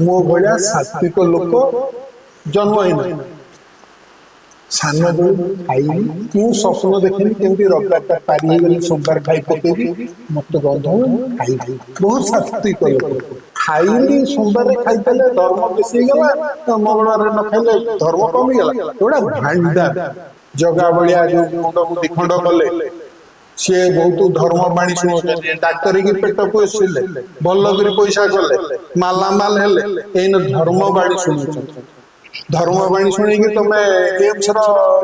ମୋ ଭଳିଆ ସାତ୍विକ ଲୋକ ଜନ୍ମ ହେଇନା ସାନ ବେଳୁ ଖାଇନି ମୁଁ ସ୍ୱପ୍ନ ଦେଖିନି କେମିତି ରବିବାରଟା ପାରି ହେଇଗଲେ ସୋମବାର ଖାଇ ପକେଇବି ମତେ ଗନ୍ଧ ହୁଏ ମୁଁ ଖାଇବି ବହୁତ ସାତ୍ବିକ ଲୋକ ଖାଇଲି ସୋମବାରରେ ଖାଇଦେଲେ ଧର୍ମ ବେଶୀ ହେଇଗଲା ମଙ୍ଗଳବାରରେ ନ ଖାଇଲେ ଧର୍ମ କମିଗଲା ଏଗୁଡା ଭାଣ୍ଡା ଜଗା ଭଳିଆ ଯୋଉ ମୁଣ୍ଡକୁ ଦିଖଣ୍ଡ କଲେ ସିଏ ବହୁତ ଧର୍ମ ବାଣୀ ଶୁଣୁଛନ୍ତି ଡାକ୍ତର କି ପେଟ ପୋଷିଲେ ଭଲ କରି ପଇସା କଲେ ମାଲାମାଲ ହେଲେ ଏଇନେ ଧର୍ମ ବାଣୀ ଶୁଣୁଛନ୍ତି ଧର୍ମ ବାଣୀ ଶୁଣିକି ତମେ ଏମ୍ସ ର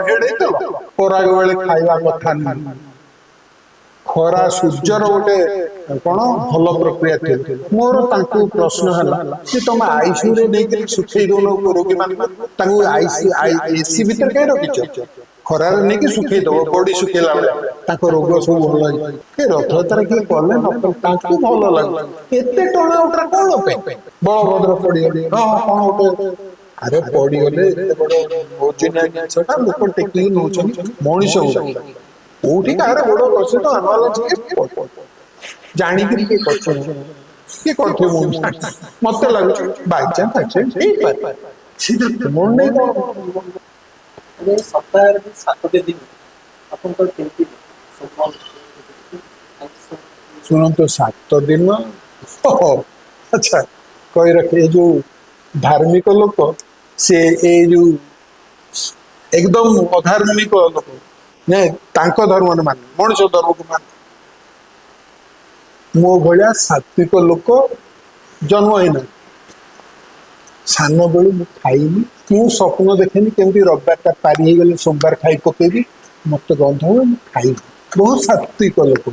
ହେଡ ହେଇଥିଲ ପରାଗ ବେଳେ ଖାଇବା କଥା ନୁହେଁ ଖରା ସୂର୍ଯ୍ୟର ଗୋଟେ କଣ ଭଲ ପ୍ରକ୍ରିୟା ଥିଲା ମୋର ତାଙ୍କୁ ପ୍ରଶ୍ନ ହେଲା ଯେ ତମେ ଆଇସିୟୁରେ ନେଇକରି ଶୁଖେଇ ଦଉନ ରୋଗୀ ମାନଙ୍କୁ ତାଙ୍କୁ ଏସି ଭିତରେ କାହିଁ ରଖିଛ ଖରାରେ ନେଇକି ଶୁଖେଇ ଦବ ବଡି ଶୁଖେଇଲା ଭଳିଆ ତାଙ୍କ ରୋଗ ସବୁ ଭଲ ହେଇଯିବ ଏ ରଥଯାତ୍ରା କିଏ କଲେ ନ କଲେ ତାଙ୍କୁ ଭଲ ଲାଗୁଛି ଏତେ ଟଣା ଉଟରା କଣ ପାଇଁ ବଳଭଦ୍ର ପଡିଗଲେ ହଁ କଣ ଗୋଟେ ଆରେ ପଡିଗଲେ ଏତେ ବଡ ଓଜନିଆ ଜିନିଷଟା ଲୋକ ଟେକିକି ନଉଛନ୍ତି ମଣିଷ ଗୁଡା କୋଉଠି କାହାର ଗୋଡ ଖସେ ତ ଆନୁଆଲ ଜାଣିକିରି କିଏ କରିଛି କିଏ କରିଥିବ ମୁଁ ଜାଣିନି ମତେ ଲାଗୁଛି ବାଇଚାନ୍ସ ଆକ୍ସିଡେଣ୍ଟ ହେଇପାରେ ସେଟା ତୁମ ନେଇ କଣ ମାନେ ସପ୍ତାହରେ 7ଟି ଦିନ ଆପଣଙ୍କର କେମିତି ଶୁଣନ୍ତୁ 7 ଦିନ ଆଚ୍ଛା କହି ରଖ ଏ ଯୋଉ ଧାର୍ମିକ ଲୋକ ସେ ଏଇ ଯୋଉ ଏକଦମ ଅଧାର୍ମିକ ଲୋକ ନାଇଁ ତାଙ୍କ ଧର୍ମରେ ମାନେ ମଣିଷ ଧର୍ମକୁ ମାନେ ମୋ ଭଳିଆ ସାତ୍ବିକ ଲୋକ ଜନ୍ମ ହେଇନା ସାନ ବେଳୁ ମୁଁ ଖାଇନି ମୁଁ ସ୍ୱପ୍ନ ଦେଖେନି କେମିତି ରବିବାରଟା ପାରି ହେଇଗଲେ ସୋମବାର ଖାଇ ପକେଇବି ମତେ ଗନ୍ଧ ହୁଏ ମୁଁ ଖାଇବି ବହୁତ ସାତ୍ବିକ ଲୋକ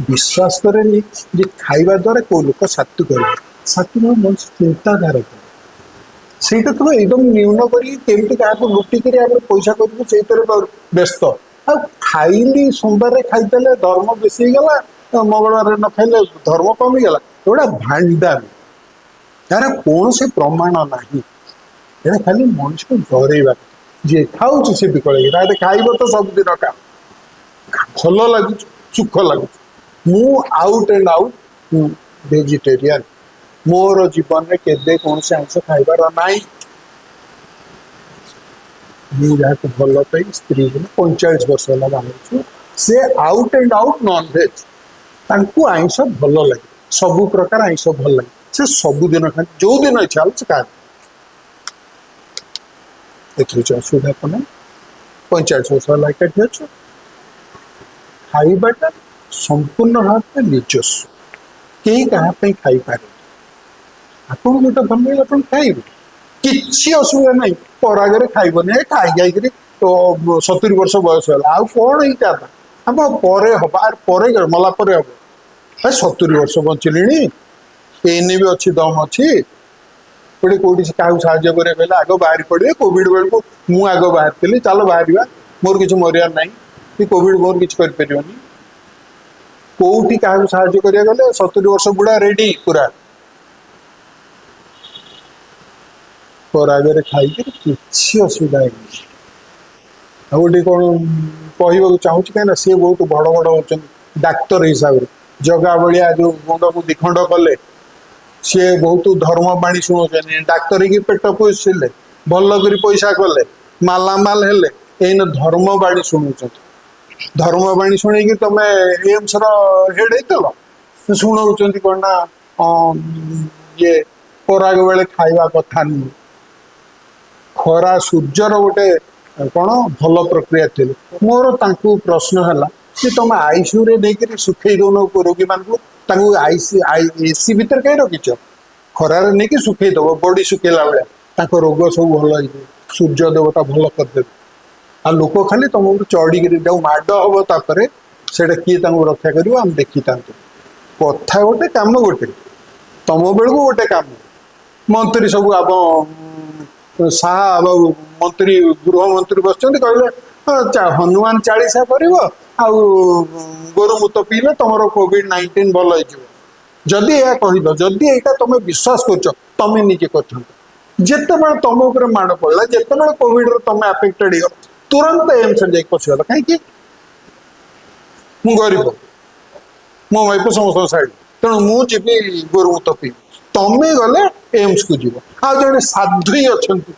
ବିଶ୍ୱାସ କରେନି ଯେ ଖାଇବା ଦ୍ଵାରା କୋଉ ଲୋକ ସାତ୍ବିକ ହେବେ ସାତ୍ବିକ ମଣିଷ ଚିନ୍ତାଧାରା ସେଇଟା ତମେ ଏକଦମ ନ୍ୟୁନ କରିକି କେମିତି କାହାକୁ ଲୁଟିକିରି ଆମେ ପଇସା କରିବୁ ସେଇଥିରେ ବ୍ୟସ୍ତ ଆଉ ଖାଇଲି ସୋମବାରରେ ଖାଇଦେଲେ ଧର୍ମ ବେଶୀ ହେଇଗଲା ମଙ୍ଗଳବାରରେ ନ ଖାଇଲେ ଧର୍ମ କମିଗଲା ଏଗୁଡା ଭାଣ୍ଡାମି ତାର କୌଣସି ପ୍ରମାଣ ନାହିଁ ଏଟା ଖାଲି ମଣିଷକୁ ଡରେଇବା ଯିଏ ଖାଉଛି ସେ ବିକଳ ତାରେ ଖାଇବ ତ ସବୁଦିନ ଭଲ ଲାଗୁଛି ସୁଖ ଲାଗୁଛି ମୁଁ ଆଉଟ ଆଣ୍ଡ ଆଉଟ ଭେଜିଟେରିଆନ ମୋର ଜୀବନରେ କେବେ କୌଣସି ଆଇଁଷ ଖାଇବାର ନାହିଁ ମୁଁ ଯାହାକୁ ଭଲ ପାଇ ସ୍ତ୍ରୀ 45 ବର୍ଷ ହେଲା ବାହାରିଛୁ ସେ ଆଉଟ ଆଣ୍ଡ ଆଉଟ ନନଭେଜ ତାଙ୍କୁ ଆଇଁଷ ଭଲ ଲାଗେ ସବୁ ପ୍ରକାର ଆଇଁଷ ଭଲ ଲାଗେ ସେ ସବୁଦିନ ଖାଆନ୍ତି ଯୋଉ ଦିନ ଇଚ୍ଛା ହେଲା ସେ ଖାଆନ୍ତି ଏଥିରେ କିଛି ଅସୁବିଧା ତ ନାହିଁ 45 ବର୍ଷ ହେଲା ଏକାଠି ଅଛୁ ଖାଇବାଟା ସମ୍ପୂର୍ଣ୍ଣ ଭାବେ ନିଜସ୍ୱ କେହି କାହା ପାଇଁ ଖାଇପାରେ ଆପଣ ଯୋଉଟା ଭଲ ଲାଗିଲା ଆପଣ ଖାଇବେ କିଛି ଅସୁବିଧା ନାହିଁ ପରାଗରେ ଖାଇବନି ଖାଇ ଖାଇକିରି 70 ବର୍ଷ ବୟସ ହେଲା ଆଉ କଣ ହେଇଥାନ୍ତା ଆମ ପରେ ହବ ଆର ପରେ ମଲା ପରେ ହବ 70 ବର୍ଷ ବଞ୍ଚିଲିଣି ଏଇନେ ବି ଅଛି ଦମ ଅଛି ଗୋଟେ କୋଉଠି କାହାକୁ ସାହାଯ୍ୟ କରିବା କହିଲେ ଆଗ ବାହାରି ପଡିବେ କୋଭିଡ ବେଳକୁ ମୁଁ ଆଗ ବାହାରିଥିଲି ଚାଲ ବାହାରିବା ମୋର କିଛି ମରିବାର ନାହିଁ କି କୋଭିଡ ମୋର କିଛି କରିପାରିବନି କୋଉଠି କାହାକୁ ସାହାଯ୍ୟ କରିବାକୁ ଗଲେ 70 ବର୍ଷ ବୁଢା ରେଡି ପୁରା ପରାଗରେ ଖାଇକି କିଛି ଅସୁବିଧା ହେଇନି ଆଉ ଗୋଟେ କଣ କହିବାକୁ ଚାହୁଁଛି କାହିଁକି ନା ସିଏ ବହୁତ ବଡ ବଡ ଅଛନ୍ତି ଡାକ୍ତର ହିସାବରେ ଜଗା ଭଳିଆ ଯୋଉ ମୁଣ୍ଡକୁ ଦିଖଣ୍ଡ କଲେ ସିଏ ବହୁତ ଧର୍ମ ବାଣୀ ଶୁଣଉଛନ୍ତି ଡାକ୍ତର କି ପେଟ ପୋଷିଲେ ଭଲ କରି ପଇସା କଲେ ମାଲାମାଲ ହେଲେ ଏଇନେ ଧର୍ମ ବାଣୀ ଶୁଣୁଛନ୍ତି ଧର୍ମ ବାଣୀ ଶୁଣିକି ତମେ ଏମ୍ସ ର ହେଡ ହେଇଥିଲ ଶୁଣଉଛନ୍ତି କଣ ନା ଇଏ ପରାଗ ବେଳେ ଖାଇବା କଥା ନୁହେଁ ଖରା ସୂର୍ଯ୍ୟର ଗୋଟେ କଣ ଭଲ ପ୍ରକ୍ରିୟା ଥିଲେ ମୋର ତାଙ୍କୁ ପ୍ରଶ୍ନ ହେଲା ଯେ ତମେ ଆଇସିୟୁରେ ନେଇକରି ଶୁଖେଇ ଦଉନ ରୋଗୀ ମାନଙ୍କୁ ତାଙ୍କୁ ଏସି ଭିତରେ କାହିଁ ରଖିଛ ଖରାରେ ନେଇକି ଶୁଖେଇ ଦବ ବଡି ଶୁଖେଇଲା ଭଳିଆ ତାଙ୍କ ରୋଗ ସବୁ ଭଲ ହେଇଯିବ ସୂର୍ଯ୍ୟ ଦେବତା ଭଲ କରିଦେବେ ଆଉ ଲୋକ ଖାଲି ତମକୁ ଚଢିକିରି ଯୋଉ ମାଡ ହବ ତାପରେ ସେଇଟା କିଏ ତାଙ୍କୁ ରକ୍ଷା କରିବ ଆମେ ଦେଖିଥାନ୍ତୁ କଥା ଗୋଟେ କାମ ଗୋଟେ ତମ ବେଳକୁ ଗୋଟେ କାମ ମନ୍ତ୍ରୀ ସବୁ ଶାହା ବାବୁ ମନ୍ତ୍ରୀ ଗୃହମନ୍ତ୍ରୀ ବସିଛନ୍ତି କହିଲେ ହନୁମାନ ଚାଳିଶା କରିବ ଆଉ ଗୋରୁ ମୁତ ପିଇଲେ ତମର COVID-19 ଭଲ ହେଇଯିବ ଯଦି ଏହା କହିଲ ଯଦି ଏଇଟା ତମେ ବିଶ୍ୱାସ କରୁଛ ତମେ ନିଜେ କରିଥାନ୍ତ ଯେତେବେଳେ ତମ ଉପରେ ମାଡ଼ ପଡିଲା ଯେତେବେଳେ କୋଭିଡ ରେ ତମେ ଆଫେକ୍ଟେଡ ହେଇଗଲ ତୁରନ୍ତ ଏମ୍ସ ରେ ଯାଇକି ପଶିଗଲ କାହିଁକି ମୁଁ ଗରିବ ମୋ ଭାଇକୁ ସମସ୍ତଙ୍କ ସାଇଡ ତେଣୁ ମୁଁ ଯିବି ଗୋରୁ ମୁତ ପିଇବି ତମେ ଗଲେ ଏମ୍ସ କୁ ଯିବ। ଆଉ ଜଣେ ସାଧ୍ୱୀ ଅଛନ୍ତି,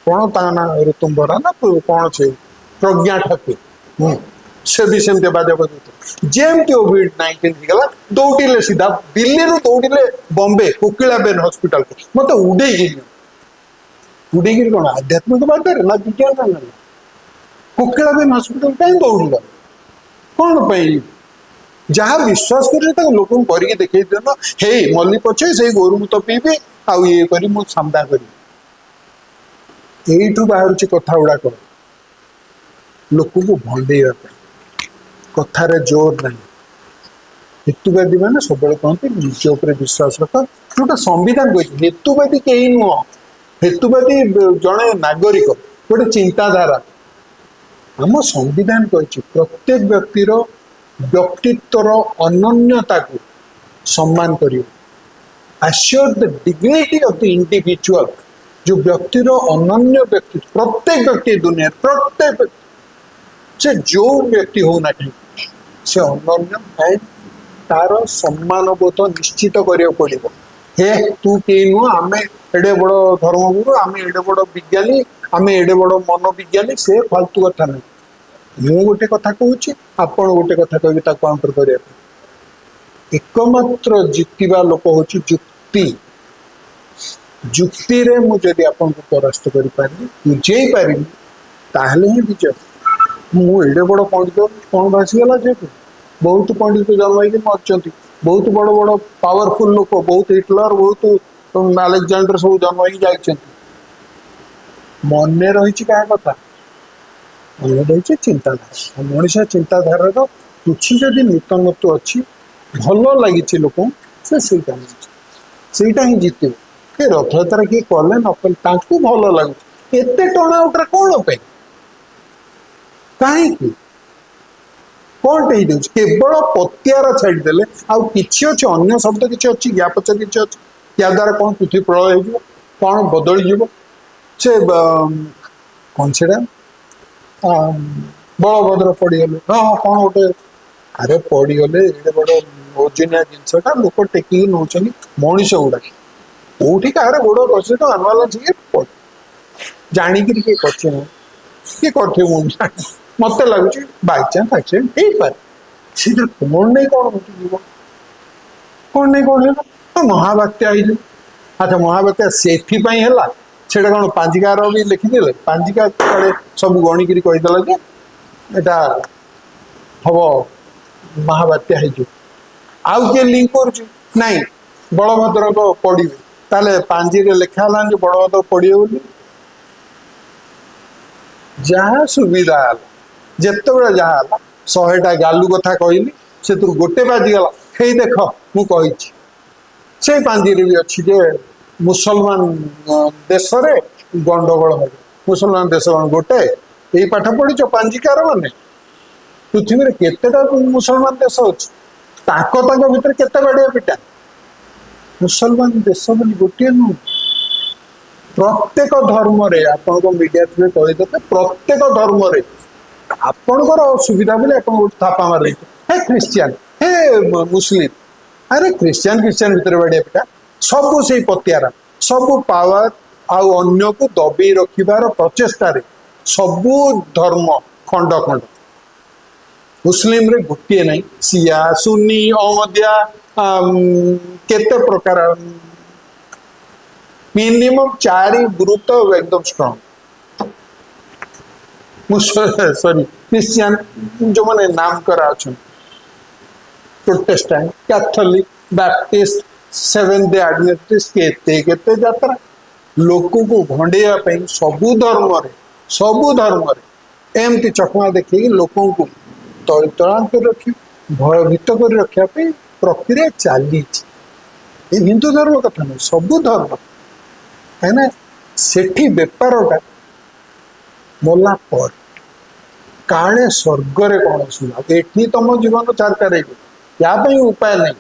କଣ ତା ନା ଋତୁମ୍ବରା ନା କଣ ସେ ପ୍ରଜ୍ଞା ଠାକୁର, ସେ ବି ସେମିତି ବାଜା ବଜଉଥିଲେ। ଯେମିତି କୋଭିଡ-19 ହେଇଗଲା ଦୌଡ଼ିଲେ ସିଧା ଦିଲ୍ଲୀରୁ ଦୌଡ଼ିଲେ ବମ୍ବେ କୋକିଳାବେନ ହସ୍ପିଟାଲକୁ, ମତେ ଉଡେଇକିରି କଣ ଆଧ୍ୟାତ୍ମିକବାଦରେ ନା ବିଜ୍ଞାନ ନା କୋକିଳାବେନ ହସ୍ପିଟାଲ କାହିଁ ଦୌଡ଼ିଲ କଣ ପାଇଁ? ଯାହା ବିଶ୍ୱାସ କରୁଛି ତାକୁ ଲୋକଙ୍କୁ କରିକି ଦେଖେଇ ଦିଅନ, ହେଇ ମଲି ପଛେ ସେଇ ଗୋରୁ ମୁତ ପିଇବି ଆଉ ଇଏ କରି ମୁଁ ସାମ୍ନା କରିବି। ଏଇଠୁ ବାହାରୁଛି କଥା ଗୁଡାକ ଲୋକଙ୍କୁ ଭଣ୍ଡେଇବା ପାଇଁ, କଥାରେ ଜୋର ନାହିଁ। ହେତୁବାଦୀ ମାନେ ସବୁବେଳେ କହନ୍ତି ନିଜ ଉପରେ ବିଶ୍ୱାସ ରଖ, ଯୋଉଟା ସମ୍ବିଧାନ କହିଛି। ହେତୁବାଦୀ କେହି ନୁହଁ, ହେତୁବାଦୀ ଜଣେ ନାଗରିକ, ଗୋଟେ ଚିନ୍ତାଧାରା। ଆମ ସମ୍ବିଧାନ କହିଛି ପ୍ରତ୍ୟେକ ବ୍ୟକ୍ତିର ବ୍ୟକ୍ତିତ୍ୱର ଅନନ୍ୟତାକୁ ସମ୍ମାନ କରିବ। assured the dignity of the individual, जो व्यक्तिर अनन्य व्यक्ति, प्रत्येक व्यक्ति दुनिया प्रत्येक से जो व्यक्ति हो ना कहीं से अनन्य है, तार सम्मान बोध निश्चित करिया पड़िबो। हे तू के नु आमे एडे बड़ धर्मगुरु, आमे एडे बड़ विज्ञानी, आमे एडे बड़ मनोविज्ञानी, से फालतू कथा नहीं। मु गोटे कथा कहूची, आपण गोटे कथा कहबी ताको काउंटर करिया। एकमात्र जितिबा लोक होची जुक्ति। जुक्ति रे मु जदि आपन को परास्त करि पारि बुझेई पारि ताहले ही विजय। मु एडे बड़ पंडित कोन भासी गला जे बहुत पंडित जन्म होई मरचंती, बहुत बड़ बड़ पावरफुल लोक, बहुत हिटलर, बहुत अलेक्जेंडर सब जन्म होई जाइचंती। मने रहिछि का कथा, मने रहिछि चिंताधारा। मनुष्य चिंताधारा रो कुछ जदि नूतनत्व अच्छी भल लगी लोक ସେଇଟା ହିଁ ଜିତିବ। ଏ ରଥଯାତ୍ରା କିଏ କଲେ ନ କଲେ ତାଙ୍କୁ ଭଲ ଲାଗୁଛି, ଏତେ ଟଣା ଉଟରେ କଣ ପାଇଁ, କାହିଁକି କଣଟେ ହେଇଯାଉଛି? କେବଳ ପତିଆର ଛାଡ଼ିଦେଲେ ଆଉ କିଛି ଅଛି? ଅନ୍ୟ ଶବ୍ଦ କିଛି ଅଛି? ୟା ପଛରେ କିଛି ଅଛି? ୟା ଦ୍ୱାରା କଣ ପୃଥିବୀ ପ୍ରଳୟ ହେଇଯିବ, କଣ ବଦଳିଯିବ? ସେ କଣ ସେଟା ବଳଭଦ୍ର ପଡ଼ିଗଲେ, ହଁ କଣ ଗୋଟେ, ଆରେ ପଡ଼ିଗଲେ ଏଡେ ବଡ଼ ଓଜନିଆ ଜିନିଷଟା ଲୋକ ଟେକିକି ନଉଛନ୍ତି, ମଣିଷ ଗୁଡାକ କୋଉଠି କାହାର ଗୋଡ ଖସି ତ ଆନବାଲାନ୍ସ ହେଇକି ଜାଣିକିରି କିଏ କରିଛି ମୁଁ କିଏ କରିଥିବ ମୁଁ ଜାଣି, ମତେ ଲାଗୁଛି ବାଇଚାନ୍ସ ଆକ୍ସିଡେଣ୍ଟ ହେଇପାରେ। ସେଇଟା କଣ ନେଇ କଣ ଘଟିଯିବ, କଣ ନେଇ କଣ ହେଲା, ମହାବାତ୍ୟା ହେଇଯିବ। ଆଚ୍ଛା ମହାବାତ୍ୟା ସେଥିପାଇଁ ହେଲା, ସେଇଟା କଣ ପାଞ୍ଜିକାର ବି ଲେଖିଦେଲେ, ପାଞ୍ଜିକା କାଳେ ସବୁ ଗଣିକିରି କହିଦେଲା ଯେ ଏଟା ହବ ମହାବାତ୍ୟା ହେଇଯିବ। ଆଉ କିଏ ଲିଙ୍କ କରୁଛି, ନାଇଁ ବଳଭଦ୍ରକ ପଡିବେ, ତାହେଲେ ପାଞ୍ଜିରେ ଲେଖା ହେଲାନି ଯେ ବଳଭଦ୍ର ପଡିବେ ବୋଲି। ଯାହା ସୁବିଧା ହେଲା, ଯେତେବେଳେ ଯାହା ହେଲା, 100ଟା ଗାଲୁ କଥା କହିଲି, ସେଥିରୁ ଗୋଟେ ବାଜିଗଲା, ହେଇ ଦେଖ ମୁଁ କହିଛି। ସେଇ ପାଞ୍ଜିରେ ବି ଅଛି ଯେ ମୁସଲମାନ ଦେଶରେ ଗଣ୍ଡଗୋଳ ହେବ। ମୁସଲମାନ ଦେଶ କଣ ଗୋଟେ? ଏଇ ପାଠ ପଢିଛ ପାଞ୍ଜିକାର ମାନେ? ପୃଥିବୀରେ କେତେଟା ମୁସଲମାନ ଦେଶ ଅଛି, ତାଙ୍କ ଭିତରେ କେତେ ବାଡିଆ ପିଟା। ମୁସଲମାନ ଦେଶ ବୋଲି ଗୋଟିଏ ନୁହଁ, ପ୍ରତ୍ୟେକ ଧର୍ମରେ ଆପଣଙ୍କ ମିଡିଆ ଥ୍ରୁରେ କହିଦେବେ, ପ୍ରତ୍ୟେକ ଧର୍ମରେ ଆପଣଙ୍କର ଅସୁବିଧା ବୋଲି ଆପଣ ଗୋଟେ ଥାପା ମାରି, ହେ ଖ୍ରୀଷ୍ଟିଆନ, ହେ ମୁସଲିମ, ଆରେ ଖ୍ରୀଷ୍ଟିଆନ ଭିତରେ ବାଡିଆ ପିଟା, ସବୁ ସେଇ ପତିଆରା, ସବୁ ପାୱାର ଆଉ ଅନ୍ୟକୁ ଦବେଇ ରଖିବାର ପ୍ରଚେଷ୍ଟାରେ ସବୁ ଧର୍ମ ଖଣ୍ଡ ଖଣ୍ଡ। मुस्लिम रे गोटे नहीं, सिया सुन्नी अहमदिया केते प्रकार, मिनिमम 4 ग्रुप तो एकदम स्ट्रांग। सॉरी क्रिश्चियन जो मैंने नाम करा अच्छा, Protestant, Catholic, Baptist, Seventh Day Adventist, केते केते यात्रा लोक को भंडेया पे सबु धर्म रे एमती चकमा देखी लोक को तला कर रखी, भयभीत कर रखा प्रक्रिया चली। हिंदू धर्म कथा नहीं, सबु धर्म है सेठी बेपारटा मला पर काले स्वर्ग रे कौन सुना एठी तुम जीवन चारकार या उपाय नहीं।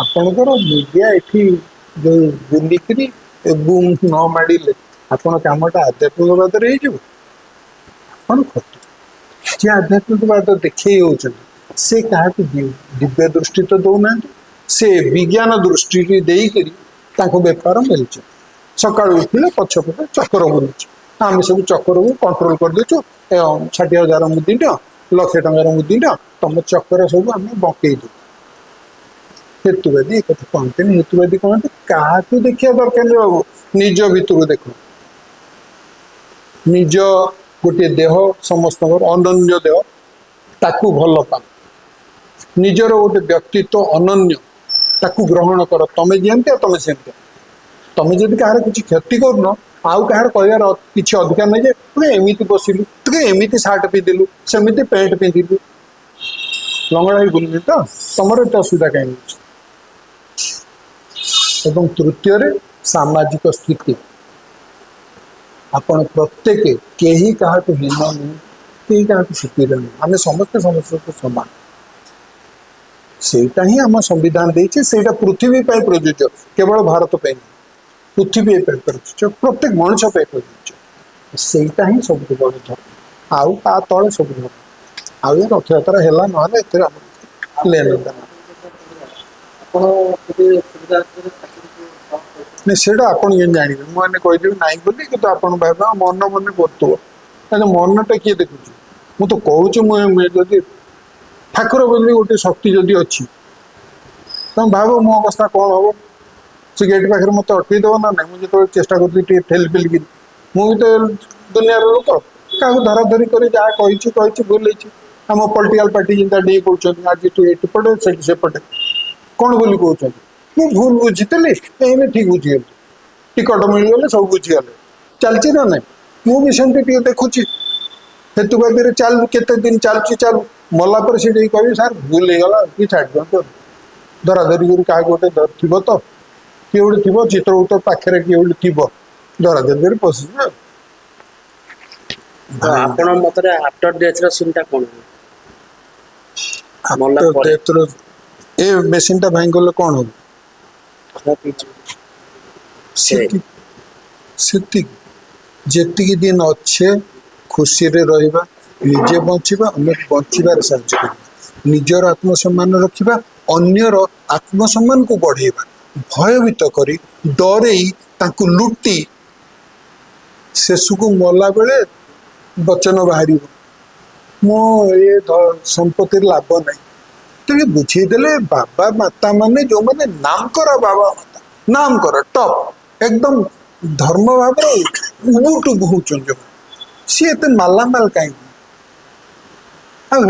आपणकर मीडिया एठी जो बुलिकी बुम न माड़े आपण कामटा आध्यात्मिकवाद खतु जे आध्यात्मिकवाद देखे से क्या दिव्य दृष्टि तो दौना से विज्ञान दृष्टि देकरी बेपार मिलছে सकाळू उठिले पछपटे चक्कर बुलुच आम सब चक्कर को कंट्रोल कर देचु 60,000 मुदी नियो 1,00,000 मुदी नियो तुम चक्कर सब आम बकई दे हेतुवादी एक कथा कहते हेतुवादी कहते क्या देखा दरकार नहीं बाबू निज भितर देख निज गोटे देह समस्त अनन्य देह ताकू भल पा निजर गोटे व्यक्तित्व अनन्य ताकू ग्रहण कर तमें जमती तुम सेमती तुम जब कहार किसी क्षति करन आउ कहार कह किसी अधिकार नहीं जे तू एमती बसिलु तू एमती सार्ट पिंधिलु सेमती पैंट पिंधिलु लंगड़ा बुलुनी तो तुम एत असुविधा कहीं एवं तृतीय सामाजिक स्थिति आपण प्रत्येक केही काहाकु हीन नुह केही काहाकु सुपीरियर नुह आम समस्ते समस्त समान सेटा ही आम संविधान देछि सेटा पृथ्वी पे प्रযোज्य केवल भारत पे पृथ्वी पे प्रযোज्य प्रत्येक मनुष्य पे प्रযোज्य सेटा ही सब बड़ धर्म आउ ता तले सब धर्म आउ रथ यात्रा हैला नहले एते हम लेन देना नहीं सेटा आपन ये जानबे मुझे कहीदेवी ना बोली कि आपन भाव मन मन बोलुव मनटा किए देखुच मु तो कहूँ जदि ठाकुर बोली गोटे शक्ति जदि अच्छी तुम भाव मो अवस्था कौन हम से गेट पाखे मत अटकईदेव ना ना मुझे चेष्टा करी ठेली पेलिकी मुझे तो दुनिया लोक क्या धरा धरी कर जहाँ बोले आम पॉलिटिकल पार्टी जिंदा डी कौन आज तू ये पटे सेपटे कौन बोली कहते मु भूल बुझीली एने ठीक बुझीगली टिकट मिलगले सब बुझीगले चलची ना ना मुझे सेमती देखुची हेतुवादी चल केते दिन चलुची चलू मला पर से कह सार भूल होगा कि छाड़ दिखाँ धरा धरी कर क्या गोटे थी तो किए गोटे थी चित्रगुप्त पाखे किए गोटे थी धरा धरी कर पशि आपण मतरे आफ्टर डेथ रो सीन टा कोन ए मेसीन टा भाई गले कौन हो जेतिक दिन अच्छे खुशी रे रहिबा निजे बंचिबा अन्य बंचिबार साहाय्य करबा निजर आत्मसम्मान रखिबा अन्यर आत्मसम्मान को बढ़ेबा भयभीत करी डरेई तांकु लुटी शेषु को मला बेले वचन बाहर मो ये संपत्ति लाभ नहीं तो बुझेदेले बाबा माता माने जो माने नाम करा बाबा माता नाम करा टॉप एकदम धर्म भाव उबुटुबु होचन जो सी एते मालामाल कहीं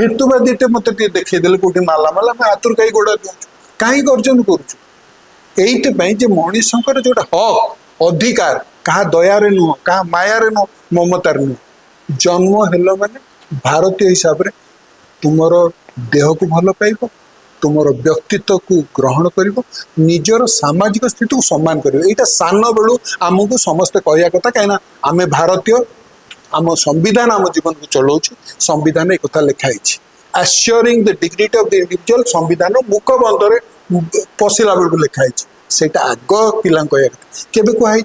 हेतुवादी मत देखदेले कौटी मालामाल आम हाथर कहीं गोड़ा दूँ कहीं गर्जन करुचु ये मनीषर जोटा हक अधिकार क्या दयारे नुह क्या मायारे नुह ममतार नुह जन्म हेल माने भारतीय हिसाब से तुमर देह को भल पाइब तुमर व्यक्तित्व को ग्रहण कर निजर सामाजिक स्थिति को सम्मान कर यहाँ सान बेलू आमको समस्ते कहया कथा कहीं आम भारतीय आम संविधान आम जीवन को चलाऊ संविधान एक कथा लिखाई assuring the dignity of the individual संविधान मुख बंदर पशिला बेलू लिखाई से आग पिला कहया कथा केबे कहुई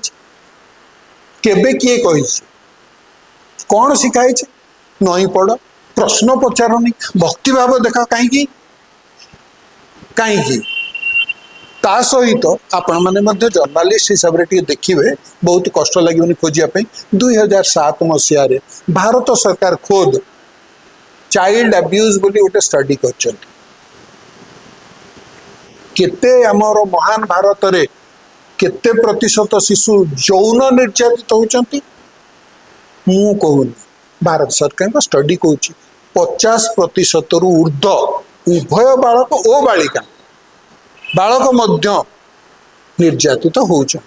केबे किए कही कौन शिखाई नई पड़ प्रश्न पचारनी भक्ति भाव देखा कहीं कहीं ता सहित आपण मैंने जर्नालीस्ट हिसाब से देखिए बहुत कष्ट लगे खोजापी 2007 मसीह भारत सरकार खोद चाइल्ड अब्यूज बोली गोटे स्टडी कर केते आमर महान भारत रे केते प्रतिशत शिशु यौन निर्यातित होती मु कहूनी भारत सरकार का स्टडी कौन 50% रु ऊर्ध्व उभय बालक और बालिका बालक मध्य निर्यातित होती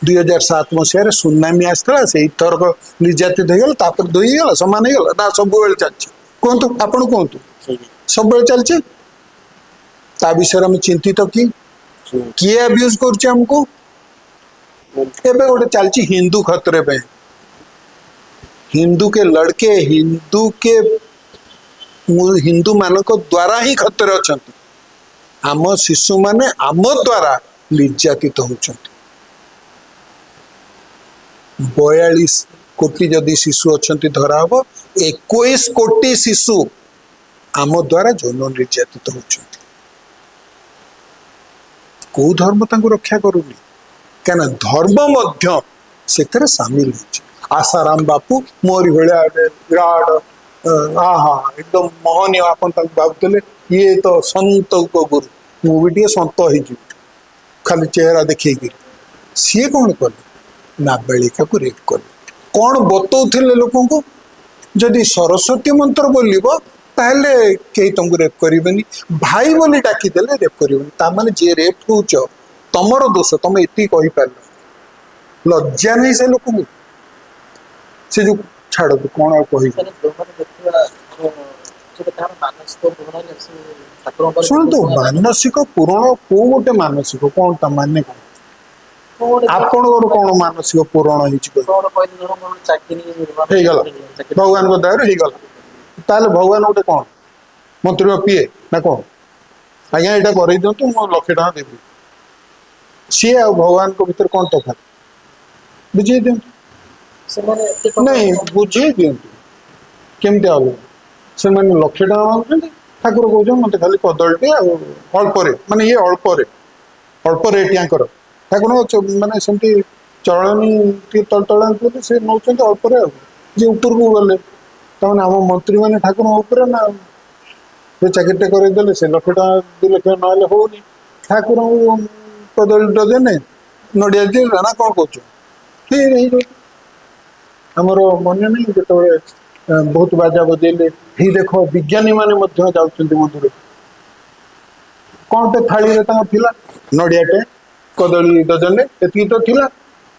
2007 मसीह सुनामी आसला से थरक निर्यातित होगा दुईगला सामान होगा ना सब बेले चलती कहतु आपड़ कहतु सब बेले चलती ता विषय में चिंतित किए अब्यूज करमको एबे गोटे चलती हिंदू खतरे पे हिंदू के लड़के हिंदू मान द्वारा ही खतरे अच्छा आम शिशु माने आम द्वारा निर्यातित होती 42 कोटी जदि शिशु अच्छा धरा हम 21 कोटी शिशु आम द्वारा जौन निर्यातित होती कौ धर्म तांको रक्षा करूनी क्या धर्म मध्य से सामिल हो आसाराम बापू मोरी भाया विराट आहा एकदम महनीय आपन भावुले ये तो संत गुरु मुझे संत हो खाली चेहरा देखे सी कौन कले नाबालिका को रेप कले कौन बतौले लोक जदि सरस्वती मंत्र बोलिबो ताहले कई तुमको रेप करेनि भाई बोली डाकिदेले रेप करेनि जे रेप हो तमर दोष तुम एति कही पार लज्जा नहीं से लोक से जो छाड़ कौन कही शुणु तो मानसिक पूरण को गोटे मानसिक कौन ता माने कौन आपण कौन मानसिक पूरण भगवान को दया गला ताले भगवान गोटे कौन मंत्री पीए ना कौन आज्ञा यहाँ कर दिंतु मु 1,00,000 टका देवी सी आ भगवान को भीतर कौन तफात बुझे दिंतु नहीं बुझे दिंतु केमती अलग से मैंने 1,00,000 टका मांगुଛନ୍ତି ठाकुर कहते मत खाली कदलटे अल्पे माने ये अल्प रेट यहाँ ठाकुर माने सेमती चलनी तल तला से नौ अल्पे जे ऊपर को गले तमें आम मंत्री मैंने ठाकुर ऊपर ना चाकरीटे करदेले से 1,00,000 टका 2,00,000 ना होनी ठाकुर कदली डजने नड़िया दिल ना कौन कौच आमर मन नहीं जो बहुत बाजा बजेले ही देख विज्ञानी माने जाऊँ मंदिर कौन टे थाली थिला नड़ियाटे कदली डजने एति तो थिला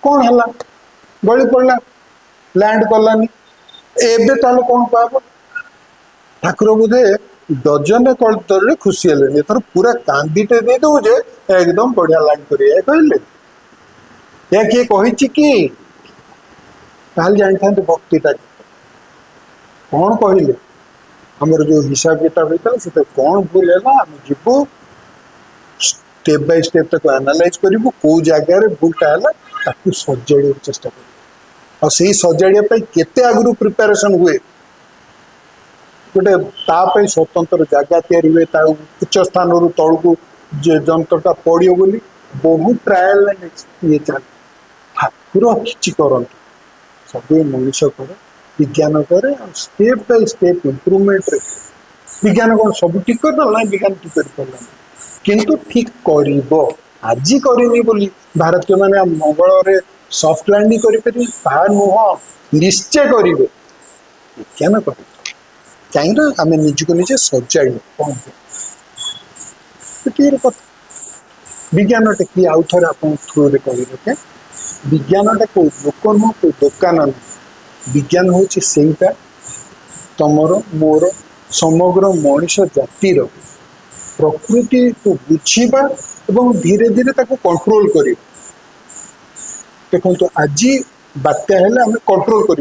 कौन है गली पड़ा लैंड कलानी एबे ताले कौन पाब ठाकुर बोधे डजने कदली खुशी हेले थर पूरा कांदीटे दे दौजे एकदम बढ़िया लाइन कर कहले या किए कही कि जानी था भक्तिटा कौन कहले आमर जो हिसाब किताब होता है कौन भूल है आम जीवु स्टेप बाय स्टेप तक एनालाइज करूँ कौ जगार भूलटा है सजाड़ चेष्टा कर सजाड़ा केते आगु प्रिपेरेसन हुए गोटे स्वतंत्र जगह तैयारी हुए उच्च स्थान रु तल को जंत्रटा पड़ो बोली बहुत ट्रायल ये चल ठाकुर किसी करते सब मनुष्य कर विज्ञान करे स्टेप बाय स्टेप इम्प्रूवमेंट रे विज्ञान कौन सब ठीक कर ना विज्ञान ठीक कर पारा किंतु ठीक कर आज करनी बोली भारतीय माने मंगल रे सॉफ्ट लैंडिंग करें नुह निश्चय करेंगे विज्ञान कर कहीं आम निजक निजे सजाड़ कौन कथा विज्ञान टे आउ थे आप थ्रू रे कह विज्ञान टा को लोक नुह को दुकान नुह विज्ञान हूँ सेटा तमर मोर समग्र मनीष जातिर प्रकृति को बुझा और धीरे धीरे कंट्रोल कर देखो आज बात्या हेले आम कंट्रोल कर